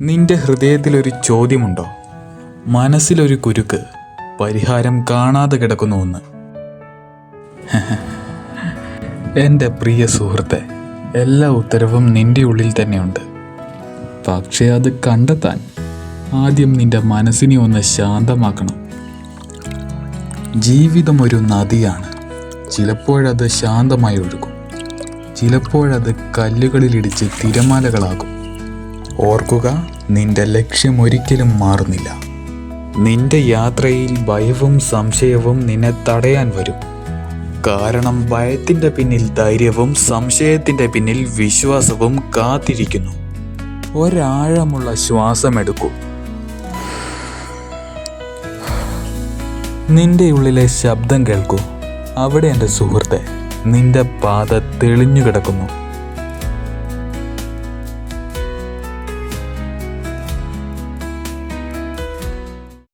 നിന്റെ ഹൃദയത്തിലൊരു ചോദ്യമുണ്ടോ? മനസ്സിലൊരു കുരുക്ക്, പരിഹാരം കാണാതെ കിടക്കുന്ന ഒന്ന്. എൻ്റെ പ്രിയ സുഹൃത്തെ, എല്ലാ ഉത്തരവും നിന്റെ ഉള്ളിൽ തന്നെയുണ്ട്. പക്ഷേ അത് കണ്ടെത്താൻ ആദ്യം നിന്റെ മനസ്സിനെ ഒന്ന് ശാന്തമാക്കണം. ജീവിതം ഒരു നദിയാണ്. ചിലപ്പോഴത് ശാന്തമായി ഒഴുകും, ചിലപ്പോഴത് കല്ലുകളിലിടിച്ച് തിരമാലകളാകും. ഓർക്കുക, നിന്റെ ലക്ഷ്യം ഒരിക്കലും മാറുന്നില്ല. നിന്റെ യാത്രയിൽ ഭയവും സംശയവും നിന്നെ തടയാൻ വരും. കാരണം ഭയത്തിൻ്റെ പിന്നിൽ ധൈര്യവും സംശയത്തിൻ്റെ പിന്നിൽ വിശ്വാസവും കാത്തിരിക്കുന്നു. ഒരാഴമുള്ള ശ്വാസമെടുക്കൂ. നിന്റെ ഉള്ളിലെ ശബ്ദം കേൾക്കൂ. അവിടെ എൻ്റെ സുഹൃത്തെ, നിന്റെ പാത തെളിഞ്ഞു കിടക്കുന്നു.